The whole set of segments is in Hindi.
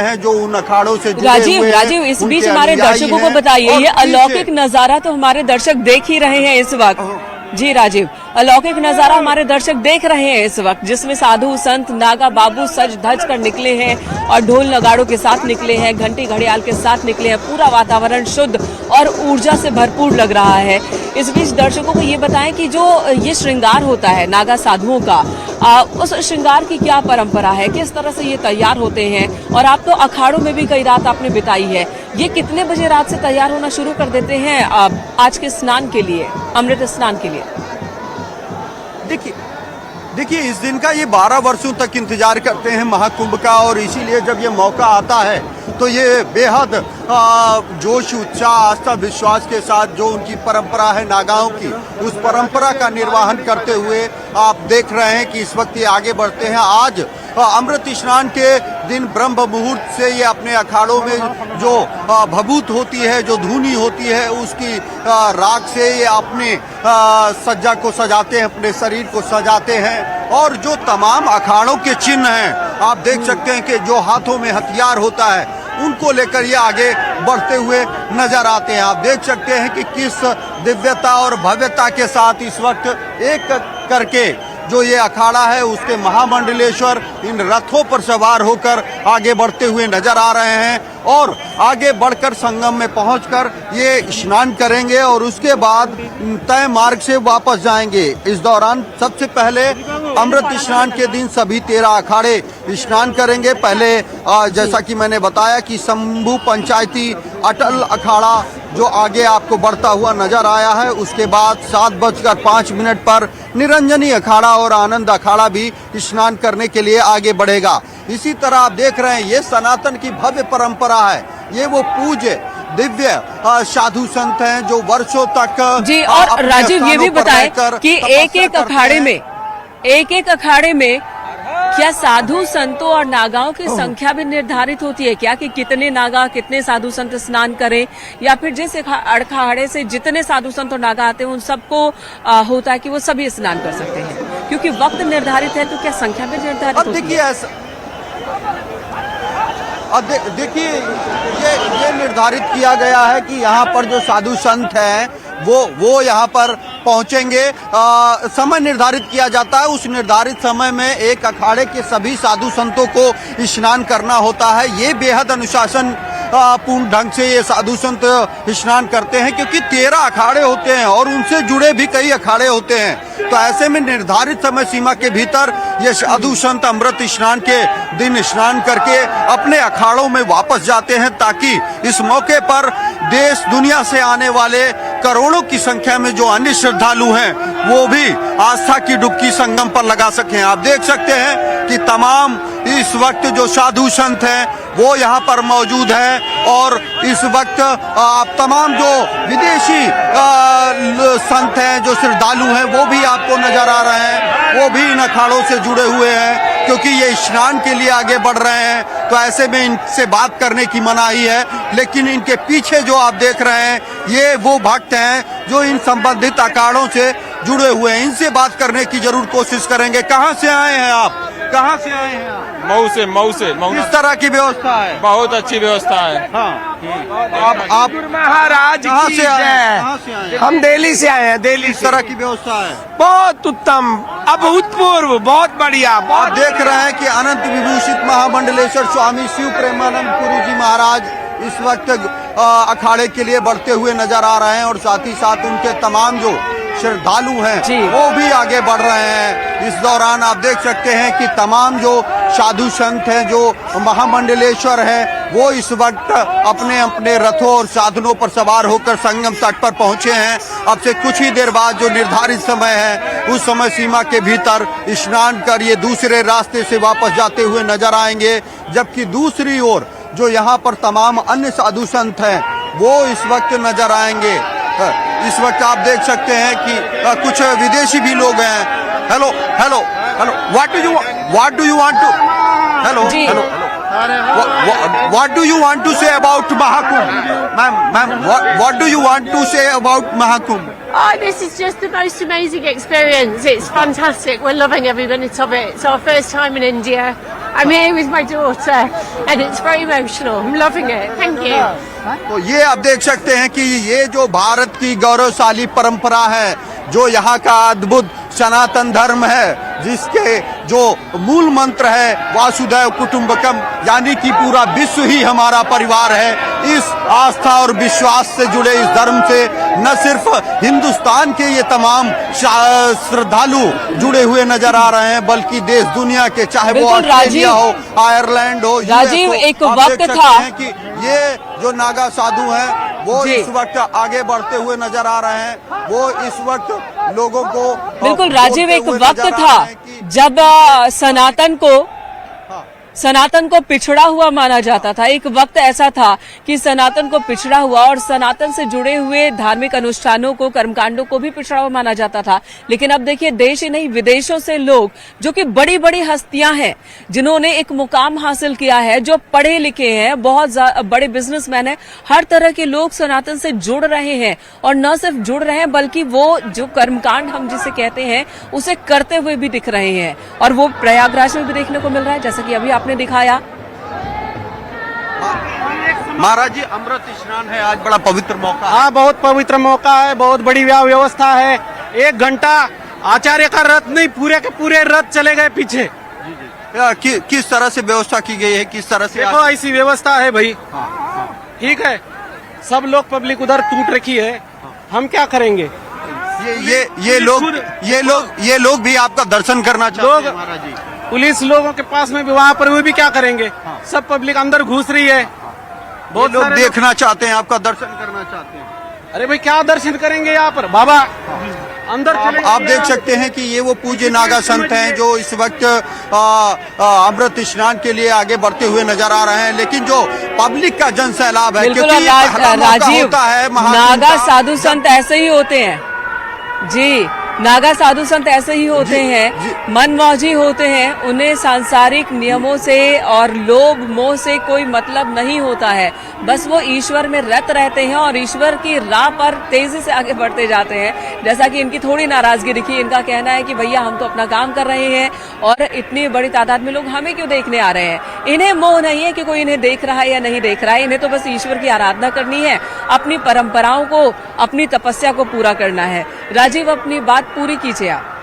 हैं जो उन अखाड़ों से जुड़े राजीव हुए राजीव इस बीच हमारे दर्शकों को बताइए, ये अलौकिक नजारा तो हमारे दर्शक देख ही रहे हैं इस वक्त। जी राजीव, अलौकिक नजारा हमारे दर्शक देख रहे हैं इस वक्त, जिसमें साधु संत नागा बाबू सज धज कर निकले हैं और ढोल नगाड़ों के साथ निकले हैं, घंटी घड़ियाल के साथ निकले हैं। पूरा वातावरण शुद्ध और ऊर्जा से भरपूर लग रहा है। इस बीच दर्शकों को ये बताएं कि जो ये श्रृंगार होता है नागा साधुओं का, उस श्रृंगार की क्या परंपरा है, किस तरह से ये तैयार होते हैं। और आप तो अखाड़ों में भी कई रात आपने बिताई है, ये कितने बजे रात से तैयार होना शुरू कर देते हैं आज के स्नान के लिए, अमृत स्नान के लिए? देखिए इस दिन का ये 12 वर्षों तक इंतजार करते हैं महाकुंभ का, और इसीलिए जब ये मौका आता है तो ये बेहद जोश उत्साह आस्था विश्वास के साथ जो उनकी परंपरा है नागाओं की, उस परंपरा का निर्वहन करते हुए आप देख रहे हैं कि इस वक्त ये आगे बढ़ते हैं। आज अमृत स्नान के दिन ब्रह्म मुहूर्त से ये अपने अखाड़ों में जो भभूत होती है, जो धुनी होती है, उसकी राख से ये अपने सज्जा को सजाते हैं, अपने शरीर को सजाते हैं। और जो तमाम अखाड़ों के चिन्ह हैं आप देख सकते हैं कि जो हाथों में हथियार होता है उनको लेकर ये आगे बढ़ते हुए नजर आते हैं। आप देख सकते हैं कि किस दिव्यता और भव्यता के साथ इस वक्त एक करके जो ये अखाड़ा है उसके महामंडलेश्वर इन रथों पर सवार होकर आगे बढ़ते हुए नजर आ रहे हैं, और आगे बढ़कर संगम में पहुंचकर ये स्नान करेंगे और उसके बाद तय मार्ग से वापस जाएंगे। इस दौरान सबसे पहले अमृत स्नान के दिन सभी 13 अखाड़े स्नान करेंगे। पहले जैसा कि मैंने बताया कि शंभू पंचायती अटल अखाड़ा जो आगे आपको बढ़ता हुआ नजर आया है, उसके बाद 7:05 पर निरंजनी अखाड़ा और आनंद अखाड़ा भी स्नान करने के लिए आगे बढ़ेगा। इसी तरह आप देख रहे हैं ये सनातन की भव्य परंपरा है, ये वो पूज्य दिव्य साधु संत हैं जो वर्षों तक जी। और राजीव ये भी बताएं कि एक एक अखाड़े में क्या साधु संतों और नागाओं की संख्या भी निर्धारित होती है क्या, कि कितने नागा कितने साधु संत स्नान करें, या फिर जिस अखाड़े से जितने साधु संत और नागा आते हैं उन सबको होता है कि वो सभी स्नान कर सकते हैं? क्योंकि वक्त निर्धारित है तो क्या संख्या भी निर्धारित होती है? देखिए ये निर्धारित किया गया है कि यहाँ पर जो साधु संत हैं वो यहाँ पर पहुंचेंगे। समय निर्धारित किया जाता है, उस निर्धारित समय में एक अखाड़े के सभी साधु संतों को स्नान करना होता है। ये बेहद अनुशासन पूर्ण ढंग से ये साधु संत स्नान करते हैं, क्योंकि 13 अखाड़े होते हैं और उनसे जुड़े भी कई अखाड़े होते हैं। तो ऐसे में निर्धारित समय सीमा के भीतर ये साधु संत अमृत स्नान के दिन स्नान करके अपने अखाड़ों में वापस जाते हैं, ताकि इस मौके पर देश दुनिया से आने वाले करोड़ों की संख्या में जो अन्य श्रद्धालु हैं वो भी आस्था की डुबकी संगम पर लगा सकें। आप देख सकते हैं कि तमाम इस वक्त जो साधु संत हैं वो यहाँ पर मौजूद हैं, और इस वक्त आप तमाम जो विदेशी संत हैं जो श्रद्धालु हैं वो भी आपको नजर आ रहे हैं, वो भी इन अखाड़ों से जुड़े हुए हैं, क्योंकि ये स्नान के लिए आगे बढ़ रहे हैं। तो ऐसे में इनसे बात करने की मनाही है, लेकिन इनके पीछे जो आप देख रहे हैं ये वो भक्त हैं जो इन संबंधित अखाड़ों से जुड़े हुए हैं। इनसे बात करने की जरूर कोशिश करेंगे। कहाँ से आए हैं आप? कहाँ से आए हैं आप? मऊ से। किस तरह की व्यवस्था है? बहुत अच्छी व्यवस्था है। हाँ। आप महाराज कहाँ से आए हैं? हम दिल्ली से आए हैं। दिल्ली किस तरह की व्यवस्था है? बहुत उत्तम, अभूतपूर्व, बहुत बढ़िया। आप देख रहे हैं कि अनंत विभूषित महामंडलेश्वर स्वामी शिव प्रेमानंद पुरी जी महाराज इस वक्त अखाड़े के लिए बढ़ते हुए नजर आ रहे हैं, और साथ ही साथ उनके तमाम जो श्रद्धालु हैं वो भी आगे बढ़ रहे हैं। इस दौरान आप देख सकते हैं कि तमाम जो साधु संत हैं जो महामंडलेश्वर हैं वो इस वक्त अपने अपने रथों और साधनों पर सवार होकर संगम तट पर पहुंचे हैं। अब से कुछ ही देर बाद जो निर्धारित समय है उस समय सीमा के भीतर स्नान कर ये दूसरे रास्ते से वापस जाते हुए नजर आएंगे, जबकि दूसरी ओर जो यहाँ पर तमाम अन्य साधु संत हैं वो इस वक्त नजर आएंगे। इस वक्त आप देख सकते हैं कि कुछ विदेशी भी लोग हैं। Hello, what do you want to hello what do you want to say about Mahakumbh? Ma'am what do you want to say about Mahakumbh? Oh, this is just the most amazing experience. It's fantastic. We're loving every minute of it. It's our first time in India. I'm here with my daughter and it's very emotional. I'm loving it. Thank you. तो ये आप देख सकते हैं कि ये जो भारत की गौरवशाली परंपरा है, जो यहाँ का अद्भुत सनातन धर्म है, जिसके जो मूल मंत्र है वासुदैव कुटुंबकम, यानी कि पूरा विश्व ही हमारा परिवार है। इस आस्था और विश्वास से जुड़े इस धर्म से न सिर्फ हिंदुस्तान के ये तमाम श्रद्धालु जुड़े हुए नजर आ रहे हैं, बल्कि देश दुनिया के, चाहे वो बिल्कुल ऑस्ट्रेलिया हो, आयरलैंड हो, राजीव, US हो, एक आप वक्त देख सकते था हैं कि ये जो नागा साधु हैं वो इस वक्त आगे बढ़ते हुए नजर आ रहे हैं। वो इस वक्त लोगों को बिल्कुल राजीव, एक बोलते हुए वक्त नजर आ था रहे हैं कि जब सनातन को पिछड़ा हुआ माना जाता था। एक वक्त ऐसा था कि सनातन को पिछड़ा हुआ और सनातन से जुड़े हुए धार्मिक अनुष्ठानों को, कर्मकांडों को भी पिछड़ा हुआ माना जाता था। लेकिन अब देखिए, देश ही नहीं विदेशों से लोग, जो कि बड़ी बड़ी हस्तियां हैं, जिन्होंने एक मुकाम हासिल किया है, जो पढ़े लिखे हैं, बहुत बड़े बिजनेसमैन हैं, हर तरह के लोग सनातन से जुड़ रहे हैं। और न सिर्फ जुड़ रहे हैं, बल्कि वो जो कर्मकांड हम जिसे कहते हैं उसे करते हुए भी दिख रहे हैं। और वो प्रयागराज में भी देखने को मिल रहा है, जैसा कि अभी आपने दिखाया। महाराज जी, अमृत स्नान है आज, बड़ा पवित्र मौका है। हाँ, बहुत पवित्र मौका है, बहुत बड़ी व्यवस्था है। 1 घंटा आचार्य का रथ नहीं, पूरे के पूरे रथ चले गए पीछे। किस तरह से व्यवस्था की गई है, किस तरह से? देखो, ऐसी व्यवस्था है भाई। ठीक है, सब लोग पब्लिक उधर टूट रखी है, हम क्या करेंगे? ये लोग भी आपका दर्शन करना चाहते हैं महाराज जी। पुलिस लोगों के पास में भी, वहाँ पर वो भी क्या करेंगे? सब पब्लिक अंदर घुस रही है। बहुत लोग देखना चाहते हैं, आपका दर्शन करना चाहते हैं। अरे भाई, क्या दर्शन करेंगे यहाँ पर बाबा? अंदर आप देख सकते हैं कि ये वो पूज्य नागा संत हैं जो इस वक्त अमृत स्नान के लिए आगे बढ़ते हुए नजर आ रहे हैं। लेकिन जो पब्लिक का जन सैलाब है, बिल्कुल क्योंकि राजीव, होता है नागा साधु संत ऐसे ही होते हैं जी। नागा साधु संत ऐसे ही होते हैं, मनमौजी होते हैं। उन्हें सांसारिक नियमों से और लोभ मोह से कोई मतलब नहीं होता है। बस वो ईश्वर में रत रहते हैं और ईश्वर की राह पर तेजी से आगे बढ़ते जाते हैं। जैसा कि इनकी थोड़ी नाराजगी दिखी, इनका कहना है कि भैया हम तो अपना काम कर रहे हैं और इतनी बड़ी तादाद में लोग हमें क्यों देखने आ रहे हैं। इन्हें मोह नहीं है कि कोई इन्हें देख रहा है या नहीं देख रहा है। इन्हें तो बस ईश्वर की आराधना करनी है, अपनी परंपराओं को, अपनी तपस्या को पूरा करना है। राजीव, अपनी बात पूरी कीजिए आप।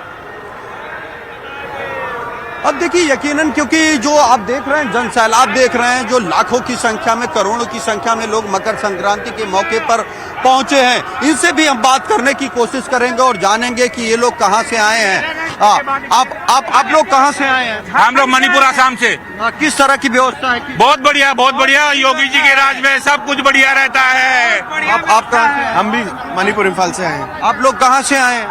अब देखिए, यकीनन क्योंकि जो आप देख रहे हैं, जन सैलाब देख रहे हैं, जो लाखों की संख्या में, करोड़ों की संख्या में लोग मकर संक्रांति के मौके पर पहुंचे हैं, इनसे भी हम बात करने की कोशिश करेंगे और जानेंगे कि ये लोग कहां से आए हैं। आप लोग कहां से आए हैं? हम लोग मणिपुर आसाम से। किस तरह की व्यवस्था है? बहुत बढ़िया, बहुत बढ़िया। योगी जी के राज में सब कुछ बढ़िया रहता है। आप कहां से? हम भी मणिपुर इम्फाल से आए हैं। आप लोग कहां से आए हैं?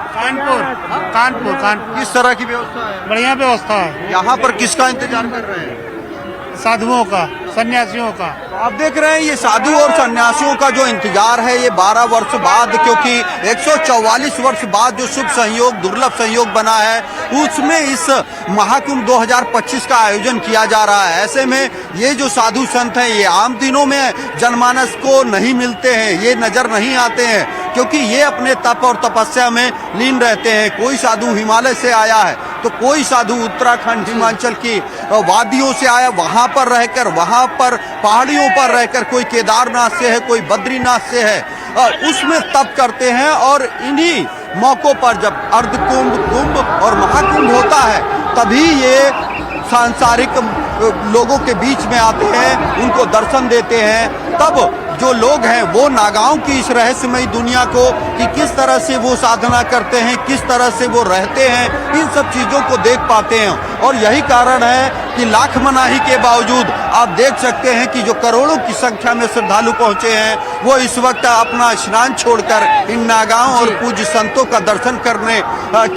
कानपुर। किस तरह की व्यवस्था है? बढ़िया व्यवस्था है। यहाँ पर किसका इंतजार कर रहे हैं? साधुओं का, सन्यासियों का। तो आप देख रहे हैं ये साधु और सन्यासियों का जो इंतजार है, ये 12 वर्ष बाद, क्योंकि 144 वर्ष बाद जो शुभ संयोग, दुर्लभ संयोग बना है, उसमें इस महाकुंभ 2025 का आयोजन किया जा रहा है। ऐसे में ये जो साधु संत हैं, ये आम दिनों में जनमानस को नहीं मिलते हैं, ये नजर नहीं आते हैं, क्योंकि ये अपने तप और तपस्या में लीन रहते हैं। कोई साधु हिमालय से आया है, तो कोई साधु उत्तराखंड, हिमाचल की वादियों से आया, वहां पर रहकर, वहां पर पहाड़ियों पर रहकर, कोई केदारनाथ से है, कोई बद्रीनाथ से है, उसमें तप करते हैं। और इन्हीं मौकों पर जब अर्धकुंभ, कुंभ और महाकुंभ होता है, तभी ये सांसारिक लोगों के बीच में आते हैं, उनको दर्शन देते हैं। तब जो लोग हैं वो नागाओं की इस रहस्यमयी दुनिया को, कि किस तरह से वो साधना करते हैं, किस तरह से वो रहते हैं, इन सब चीजों को देख पाते हैं। और यही कारण है कि लाख मनाही के बावजूद आप देख सकते हैं कि जो करोड़ों की संख्या में श्रद्धालु पहुंचे हैं, वो इस वक्त अपना स्नान छोड़कर इन नागाओं और पूज्य संतों का दर्शन करने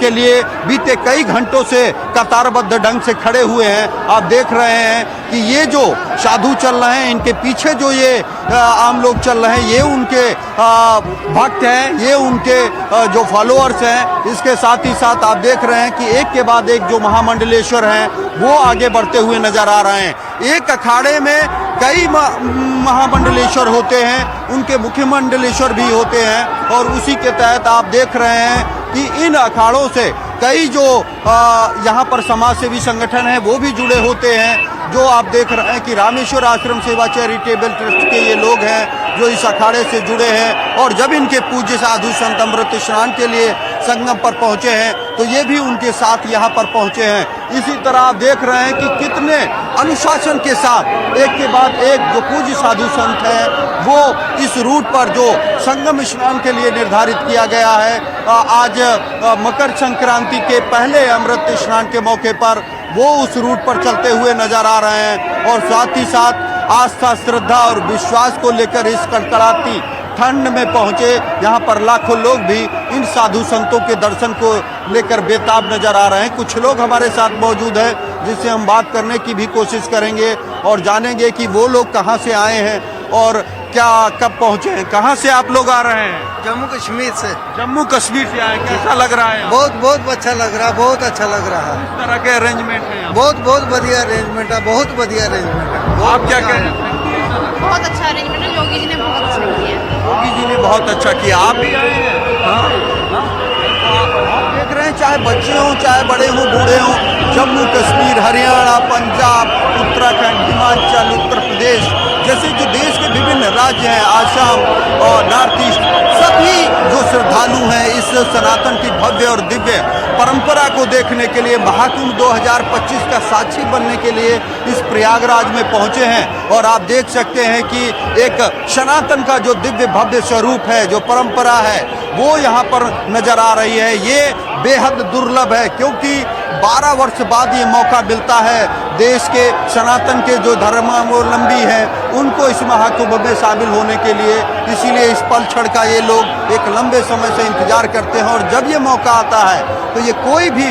के लिए बीते कई घंटों से कतारबद्ध ढंग से खड़े हुए हैं। आप देख रहे हैं कि ये जो साधु चल रहे हैं, इनके पीछे जो ये आम लोग चल रहे हैं, ये उनके भक्त हैं, ये उनके जो फॉलोअर्स हैं। इसके साथ ही साथ आप देख रहे हैं कि एक के बाद एक जो महामंडलेश्वर हैं, वो आगे बढ़ते हुए नजर आ रहे हैं। एक अखाड़े में कई महामंडलेश्वर होते हैं, उनके मुख्य मंडलेश्वर भी होते हैं और उसी के तहत आप देख रहे हैं कि इन अखाड़ों से कई जो यहाँ पर समाज सेवी संगठन है वो भी जुड़े होते हैं। जो आप देख रहे हैं कि रामेश्वर आश्रम सेवा चैरिटेबल ट्रस्ट के ये लोग हैं जो इस अखाड़े से जुड़े हैं और जब इनके पूज्य साधु संत अमृत स्नान के लिए संगम पर पहुंचे हैं तो ये भी उनके साथ यहाँ पर पहुंचे हैं। इसी तरह आप देख रहे हैं कि कितने अनुशासन के साथ एक के बाद एक जो पूज्य साधु संत हैं वो इस रूट पर जो संगम स्नान के लिए निर्धारित किया गया है, आज मकर संक्रांति के पहले अमृत स्नान के मौके पर वो उस रूट पर चलते हुए नजर आ रहे हैं और साथ ही साथ आस्था, श्रद्धा और विश्वास को लेकर इस कड़कड़ाती ठंड में पहुंचे यहाँ पर लाखों लोग भी इन साधु संतों के दर्शन को लेकर बेताब नजर आ रहे हैं। कुछ लोग हमारे साथ मौजूद हैं जिससे हम बात करने की भी कोशिश करेंगे और जानेंगे कि वो लोग कहाँ से आए हैं और क्या कब पहुंचे हैं। कहाँ से आप लोग आ रहे हैं? जम्मू कश्मीर से। जम्मू कश्मीर से आए, कैसा लग रहा है? बहुत बहुत अच्छा लग रहा है, बहुत अच्छा लग रहा है। इस तरह के अरेंजमेंट है? बहुत बहुत बढ़िया अरेंजमेंट है, बहुत बढ़िया अरेंजमेंट है। आप क्या कह रहे हैं? बहुत अच्छा अरेंजमेंट है, योगी जी ने बहुत अच्छा किया। योगी जी ने बहुत अच्छा किया। आप भी आए हैं? आप देख रहे हैं चाहे बच्चे हों चाहे बड़े हों बूढ़े हों, जम्मू कश्मीर, हरियाणा, पंजाब, उत्तराखंड, हिमाचल, उत्तर प्रदेश जैसे जो देश के विभिन्न राज्य हैं, आसाम और नॉर्थ ईस्ट, सभी जो श्रद्धालु हैं इस सनातन की भव्य और दिव्य परंपरा को देखने के लिए महाकुंभ 2025 का साक्षी बनने के लिए इस प्रयागराज में पहुंचे हैं। और आप देख सकते हैं कि एक सनातन का जो दिव्य भव्य स्वरूप है, जो परंपरा है, वो यहाँ पर नजर आ रही है। ये बेहद दुर्लभ है क्योंकि 12 वर्ष बाद ये मौका मिलता है देश के सनातन के जो धर्मावलंबी हैं उनको इस महाकुंभ में शामिल होने के लिए। इसीलिए इस पल क्षण का ये लोग एक लंबे समय से इंतजार करते हैं और जब ये मौका आता है तो ये कोई भी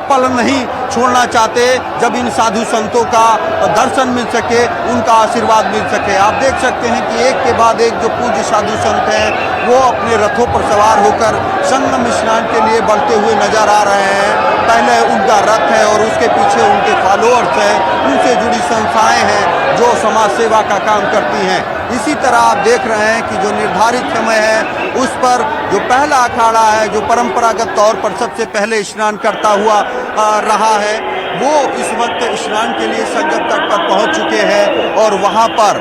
पल नहीं छोड़ना चाहते जब इन साधु संतों का दर्शन मिल सके, उनका आशीर्वाद मिल सके। आप देख सकते हैं कि एक के बाद एक जो पूज्य साधु संत हैं वो अपने रथों पर सवार होकर संगम स्नान के लिए बढ़ते हुए नजर आ रहे हैं। पहले उनका रथ है और उसके पीछे उनके फॉलोअर्स हैं, उनसे जुड़ी संस्थाएं हैं जो समाज सेवा का काम करती हैं। इसी तरह आप देख रहे हैं कि जो निर्धारित समय है उस पर जो पहला अखाड़ा है जो परंपरागत तौर पर सबसे पहले स्नान करता हुआ रहा है वो इस वक्त स्नान के लिए संगम तट पर पहुंच चुके हैं और वहां पर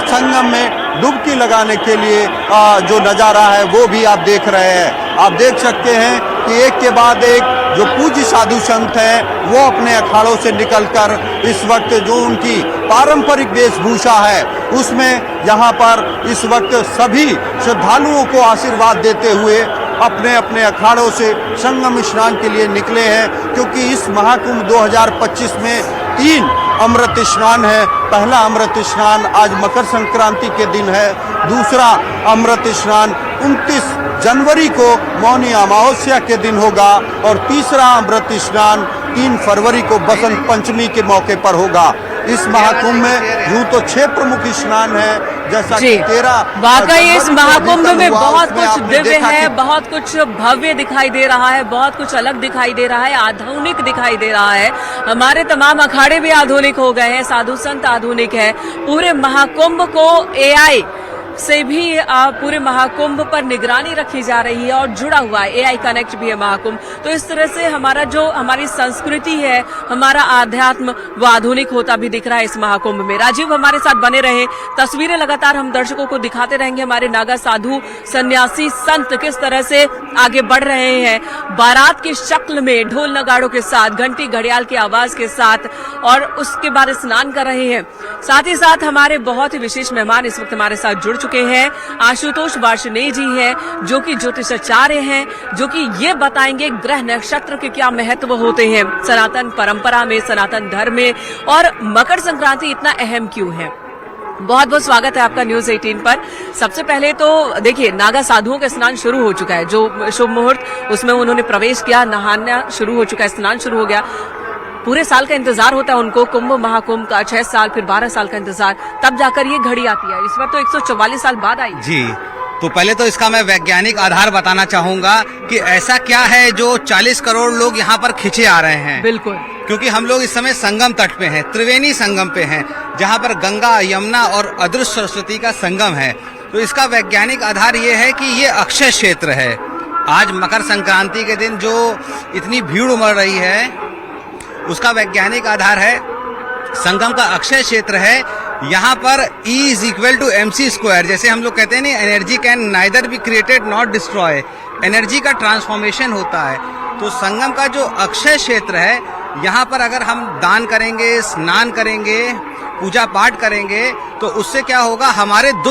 संगम में डुबकी लगाने के लिए जो नज़ारा है वो भी आप देख रहे हैं। आप देख सकते हैं कि एक के बाद एक जो पूज्य साधु संत हैं वो अपने अखाड़ों से निकलकर इस वक्त जो उनकी पारंपरिक वेशभूषा है उसमें यहाँ पर इस वक्त सभी श्रद्धालुओं को आशीर्वाद देते हुए अपने अपने अखाड़ों से संगम स्नान के लिए निकले हैं। क्योंकि इस महाकुंभ 2025 में 3 अमृत स्नान है। पहला अमृत स्नान आज मकर संक्रांति के दिन है, दूसरा अमृत स्नान 29 जनवरी को मौनी अमावस्या के दिन होगा और तीसरा अमृत स्नान 3 फरवरी को बसंत पंचमी के मौके पर होगा। इस महाकुंभ में यूं तो 6 प्रमुख स्नान है जैसा कि 13 वाकई इस महाकुंभ में बहुत कुछ दिव्य है, बहुत कुछ भव्य दिखाई दे रहा है, बहुत कुछ अलग दिखाई दे रहा है, आधुनिक दिखाई दे रहा है। हमारे तमाम अखाड़े भी आधुनिक हो गए हैं, साधु संत आधुनिक है। पूरे महाकुंभ को AI से भी पूरे महाकुंभ पर निगरानी रखी जा रही है और जुड़ा हुआ है, AI कनेक्ट भी है महाकुंभ। तो इस तरह से हमारा जो हमारी संस्कृति है, हमारा आध्यात्म वो आधुनिक होता भी दिख रहा है इस महाकुंभ में। राजीव हमारे साथ बने रहे, तस्वीरें लगातार हम दर्शकों को दिखाते रहेंगे। हमारे नागा साधु सन्यासी संत किस तरह से आगे बढ़ रहे हैं बारात की शक्ल में, ढोल नगाड़ों के साथ, घंटी घड़ियाल की आवाज के साथ, और उसके बाद स्नान कर रहे हैं। साथ ही साथ हमारे बहुत ही विशेष मेहमान इस वक्त हमारे साथ जुड़ चुके हैं। आशुतोष वार्ष्णेय जी हैं जो कि ज्योतिषाचार्य हैं, जो कि ये बताएंगे ग्रह नक्षत्र के क्या महत्व होते हैं सनातन परंपरा में, सनातन धर्म में, और मकर संक्रांति इतना अहम क्यों है। बहुत बहुत स्वागत है आपका न्यूज 18 पर। सबसे पहले तो देखिए नागा साधुओं का स्नान शुरू हो चुका है, जो शुभ मुहूर्त उसमें उन्होंने प्रवेश किया, नहाना शुरू हो चुका है, स्नान शुरू हो गया। पूरे साल का इंतजार होता है उनको, कुंभ महाकुंभ का 6 साल फिर 12 साल का इंतजार, तब जाकर ये घड़ी आती है। इस बार तो 144 साल बाद आई जी। तो पहले तो इसका मैं वैज्ञानिक आधार बताना चाहूंगा कि ऐसा क्या है जो 40 करोड़ लोग यहाँ पर खिंचे आ रहे हैं। बिल्कुल, क्योंकि हम लोग इस समय संगम तट पे हैं, त्रिवेणी संगम पे हैं, जहाँ पर गंगा, यमुना और अदृश्य सरस्वती का संगम है। तो इसका वैज्ञानिक आधार ये है कि ये अक्षय क्षेत्र है। आज मकर संक्रांति के दिन जो इतनी भीड़ उमड़ रही है, उसका वैज्ञानिक आधार है संगम का अक्षय क्षेत्र है। यहाँ पर E is equal to mc²। जैसे हम लोग कहते हैं ना, energy can neither be created not destroy. Energy का ट्रांसफॉर्मेशन होता है। तो संगम का जो अक्षय क्षेत्र है, यहाँ पर अगर हम दान करेंगे, स्नान करेंगे, पूजा पाठ करेंगे, तो उससे क्या होगा, हमारे दुख